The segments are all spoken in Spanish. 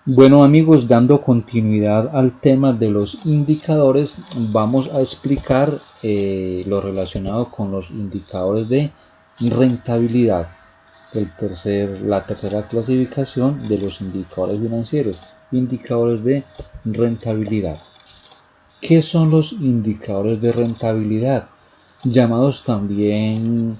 Bueno amigos, dando continuidad al tema de los indicadores, vamos a explicar lo relacionado con los indicadores de rentabilidad. La tercera clasificación de los indicadores financieros, indicadores de rentabilidad. ¿Qué son los indicadores de rentabilidad? Llamados también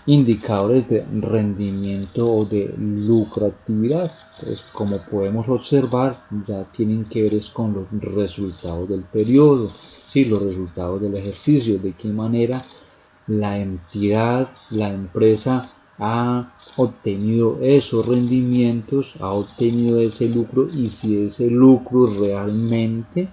indicadores de rendimiento o de lucratividad. Entonces, como podemos observar, ya tienen que ver con los resultados del periodo, ¿sí? Los resultados del ejercicio, de qué manera la entidad, la empresa ha obtenido esos rendimientos, ha obtenido ese lucro y si ese lucro realmente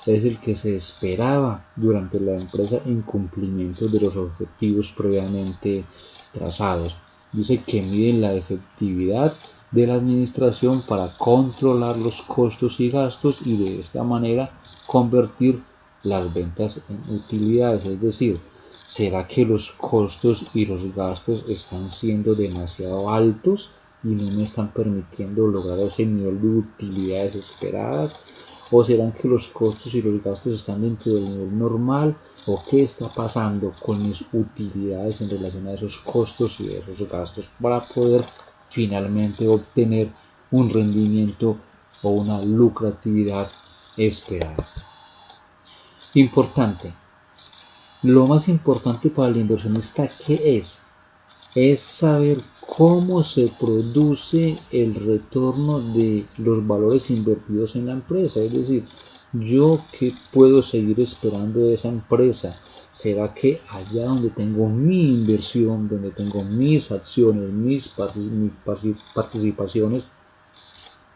es el que se esperaba durante la empresa en cumplimiento de los objetivos previamente trazados. Dice que miden la efectividad de la administración para controlar los costos y gastos y de esta manera convertir las ventas en utilidades, es decir, ¿será que los costos y los gastos están siendo demasiado altos y no me están permitiendo lograr ese nivel de utilidades esperadas? ¿O serán que los costos y los gastos están dentro del nivel normal? ¿O qué está pasando con mis utilidades en relación a esos costos y esos gastos para poder finalmente obtener un rendimiento o una lucratividad esperada? Importante. Lo más importante para el inversionista, ¿qué es? Es saber cómo se produce el retorno de los valores invertidos en la empresa. Es decir, yo qué puedo seguir esperando de esa empresa. ¿Será que allá donde tengo mi inversión, donde tengo mis acciones, mis participaciones,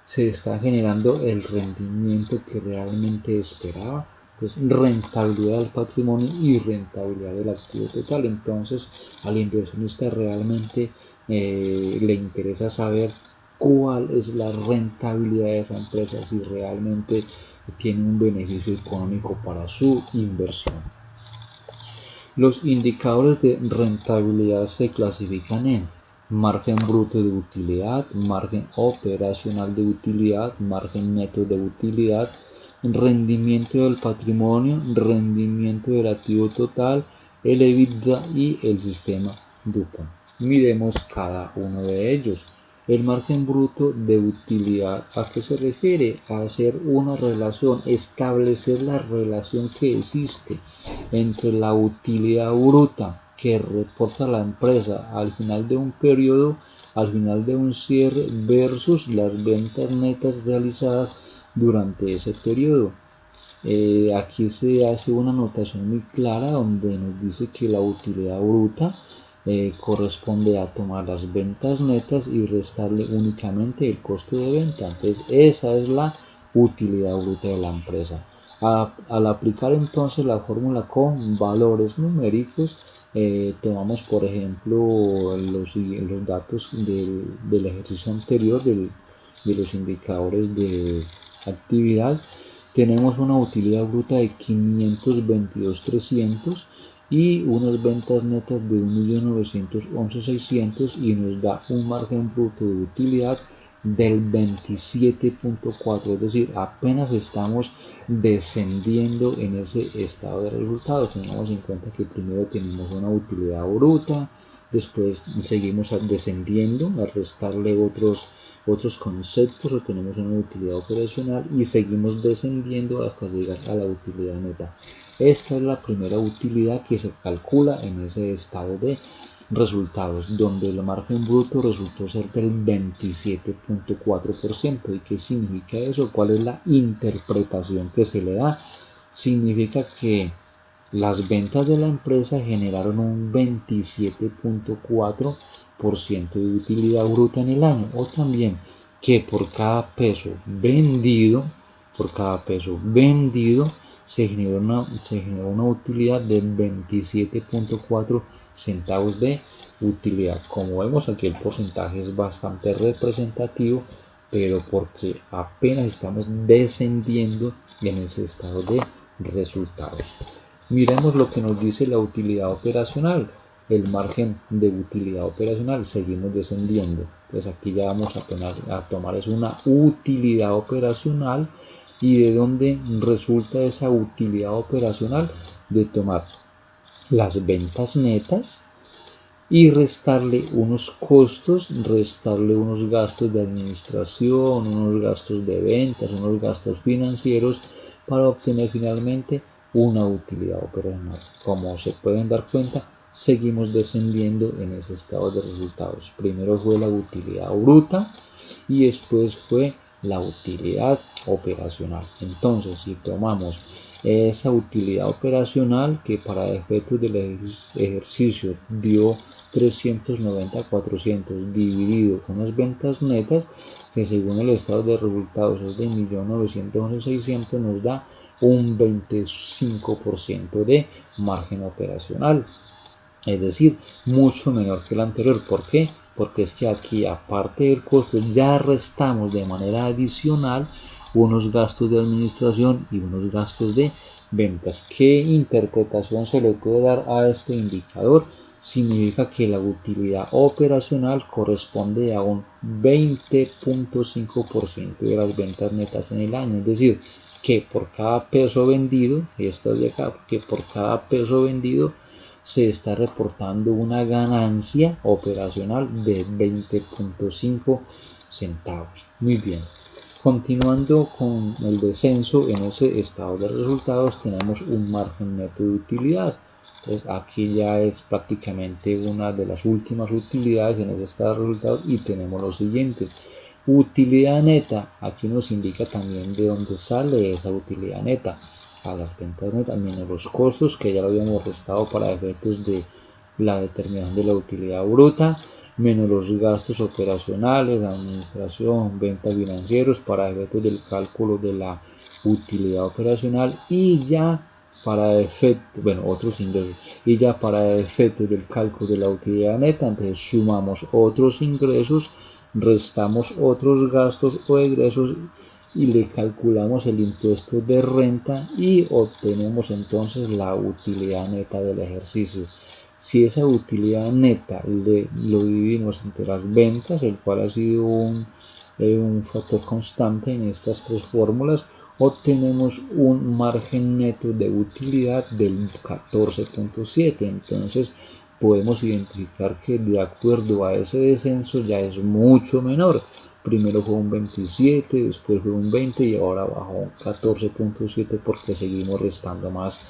se está generando el rendimiento que realmente esperaba? Pues rentabilidad del patrimonio y rentabilidad del activo total. Entonces al inversionista realmente le interesa saber cuál es la rentabilidad de esa empresa, si realmente tiene un beneficio económico para su inversión. Los indicadores de rentabilidad se clasifican en margen bruto de utilidad, margen operacional de utilidad, margen neto de utilidad, rendimiento del patrimonio, rendimiento del activo total, el EBITDA y el sistema DuPont. Miremos cada uno de ellos. El margen bruto de utilidad, ¿a qué se refiere? A hacer una relación, establecer la relación que existe entre la utilidad bruta que reporta la empresa al final de un periodo, al final de un cierre, versus las ventas netas realizadas durante ese periodo. Aquí se hace una anotación muy clara donde nos dice que la utilidad bruta corresponde a tomar las ventas netas y restarle únicamente el costo de venta. Entonces esa es la utilidad bruta de la empresa. Al aplicar entonces la fórmula con valores numéricos, tomamos por ejemplo los datos del ejercicio anterior de los indicadores de actividad. Tenemos una utilidad bruta de 522.300 y unas ventas netas de 1.911.600 y nos da un margen bruto de utilidad del 27.4, es decir, apenas estamos descendiendo en ese estado de resultados. Tengamos en cuenta que primero tenemos una utilidad bruta, después seguimos descendiendo a restarle otros conceptos, o tenemos una utilidad operacional y seguimos descendiendo hasta llegar a la utilidad neta. Esta es la primera utilidad que se calcula en ese estado de resultados, donde el margen bruto resultó ser del 27.4%. ¿Y qué significa eso? ¿Cuál es la interpretación que se le da? Significa que las ventas de la empresa generaron un 27.4% de utilidad bruta en el año, o también que por cada peso vendido, se generó una utilidad de 27.4 centavos de utilidad. Como vemos aquí, el porcentaje es bastante representativo, pero porque apenas estamos descendiendo en ese estado de resultados. Miremos lo que nos dice la utilidad operacional. el margen de utilidad operacional, seguimos descendiendo. Pues aquí ya vamos a tomar es una utilidad operacional. ¿Y de dónde resulta esa utilidad operacional? De tomar las ventas netas y restarle unos costos, restarle unos gastos de administración, unos gastos de ventas, unos gastos financieros para obtener finalmente una utilidad operacional. Como se pueden dar cuenta, seguimos descendiendo en ese estado de resultados. Primero fue la utilidad bruta y después fue la utilidad operacional. Entonces, si tomamos esa utilidad operacional que para efectos del ejercicio dio 390.400 dividido con las ventas netas, que según el estado de resultados es de 1.911.600, nos da un 25% de margen operacional. Es decir, mucho menor que el anterior. ¿Por qué? Porque es que aquí, aparte del costo, ya restamos de manera adicional unos gastos de administración y unos gastos de ventas. ¿Qué interpretación se le puede dar a este indicador? Significa que la utilidad operacional corresponde a un 20.5% de las ventas netas en el año. Es decir, que por cada peso vendido, esta de acá, que por cada peso vendido se está reportando una ganancia operacional de 20.5 centavos. Muy bien. Continuando con el descenso en ese estado de resultados, tenemos un margen neto de utilidad. Entonces aquí ya es prácticamente una de las últimas utilidades en ese estado de resultados y tenemos lo siguiente. Utilidad neta, aquí nos indica también de dónde sale esa utilidad neta. A las ventas netas menos los costos que ya lo habíamos restado para efectos de la determinación de la utilidad bruta, menos los gastos operacionales, administración, ventas financieros para efectos del cálculo de la utilidad operacional y ya para efectos, otros ingresos, y ya para efectos del cálculo de la utilidad neta, entonces sumamos otros ingresos, restamos otros gastos o egresos y le calculamos el impuesto de renta y obtenemos entonces la utilidad neta del ejercicio. Si esa utilidad neta lo dividimos entre las ventas, el cual ha sido un factor constante en estas tres fórmulas, obtenemos un margen neto de utilidad del 14.7. Entonces podemos identificar que de acuerdo a ese descenso ya es mucho menor. Primero fue un 27, después fue un 20 y ahora bajó un 14.7 porque seguimos restando más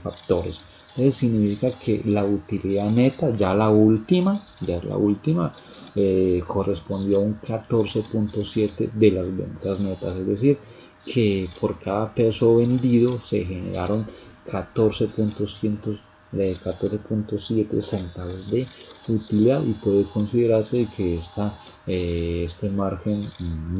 factores. Eso significa que la utilidad neta, ya la última, correspondió a un 14.7 de las ventas netas. Es decir, que por cada peso vendido se generaron 14.7 centavos de utilidad y puede considerarse que este margen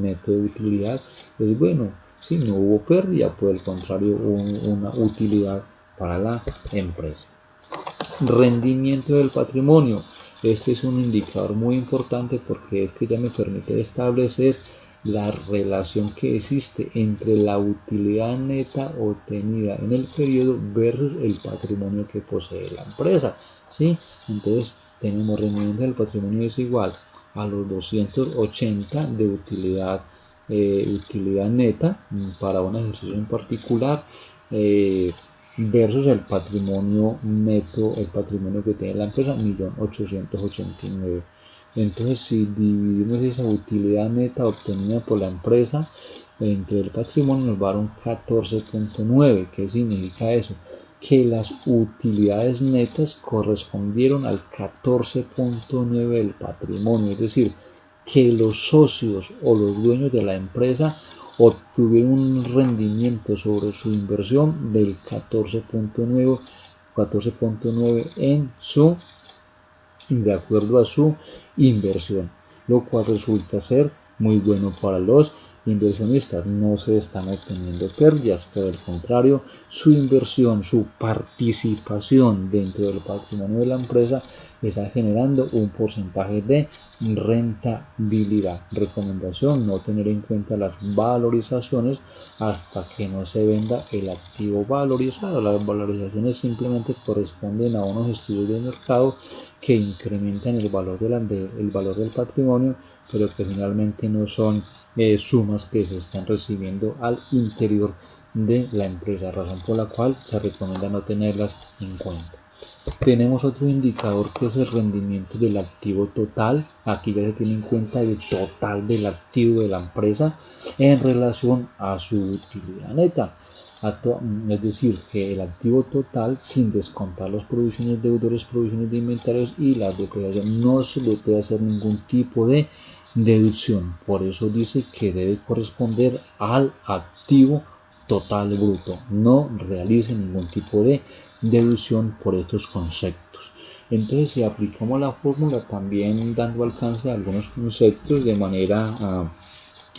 neto de utilidad es bueno. Si no hubo pérdida, por el contrario, una utilidad para la empresa. Rendimiento del patrimonio. Este es un indicador muy importante porque es que ya me permite establecer la relación que existe entre la utilidad neta obtenida en el periodo versus el patrimonio que posee la empresa. ¿Sí? Entonces tenemos rendimiento del patrimonio es igual a los 280 de utilidad neta para un ejercicio en particular versus el patrimonio neto, el patrimonio que tiene la empresa, 1.889.000. Entonces, si dividimos esa utilidad neta obtenida por la empresa entre el patrimonio, nos va a dar un 14.9. ¿Qué significa eso? Que las utilidades netas correspondieron al 14.9 del patrimonio, es decir, que los socios o los dueños de la empresa obtuvieron un rendimiento sobre su inversión del 14.9 de acuerdo a su inversión, lo cual resulta ser muy bueno para los inversionistas no se están obteniendo pérdidas, por el contrario, su inversión, su participación dentro del patrimonio de la empresa está generando un porcentaje de rentabilidad. Recomendación: no tener en cuenta las valorizaciones hasta que no se venda el activo valorizado. Las valorizaciones simplemente corresponden a unos estudios de mercado que incrementan el valor del patrimonio, pero que finalmente no son sumas que se están recibiendo al interior de la empresa, razón por la cual se recomienda no tenerlas en cuenta. Tenemos otro indicador que es el rendimiento del activo total. Aquí ya se tiene en cuenta el total del activo de la empresa en relación a su utilidad neta. Es decir, que el activo total sin descontar las provisiones de deudores, provisiones de inventarios y la depreciación, no se le puede hacer ningún tipo de deducción. Por eso dice que debe corresponder al activo total bruto. No realice ningún tipo de deducción por estos conceptos. Entonces, si aplicamos la fórmula también dando alcance a algunos conceptos de manera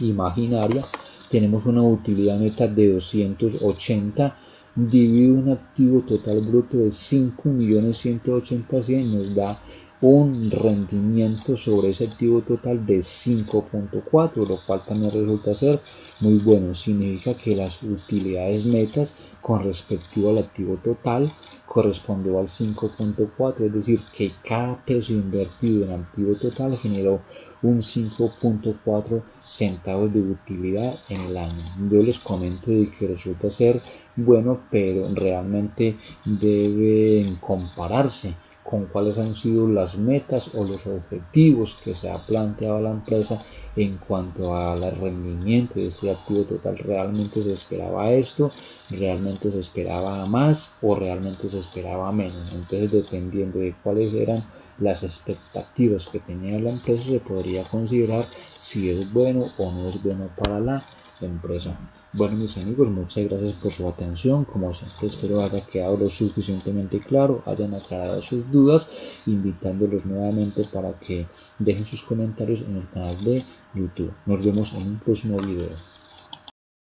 imaginaria, tenemos una utilidad neta de 280 dividido un activo total bruto de 5.180.100, nos da un rendimiento sobre ese activo total de 5.4, lo cual también resulta ser muy bueno. Significa que las utilidades netas con respecto al activo total correspondió al 5.4, es decir, que cada peso invertido en activo total generó un 5.4 centavos de utilidad en el año. Yo les comento de que resulta ser bueno, pero realmente deben compararse con cuáles han sido las metas o los objetivos que se ha planteado la empresa en cuanto al rendimiento de este activo total. ¿Realmente se esperaba esto? ¿Realmente se esperaba más? ¿O realmente se esperaba menos? Entonces, dependiendo de cuáles eran las expectativas que tenía la empresa, se podría considerar si es bueno o no es bueno para la empresa. Bueno, mis amigos, muchas gracias por su atención. Como siempre, espero haya quedado lo suficientemente claro, hayan aclarado sus dudas, invitándolos nuevamente para que dejen sus comentarios en el canal de YouTube. Nos vemos en un próximo video.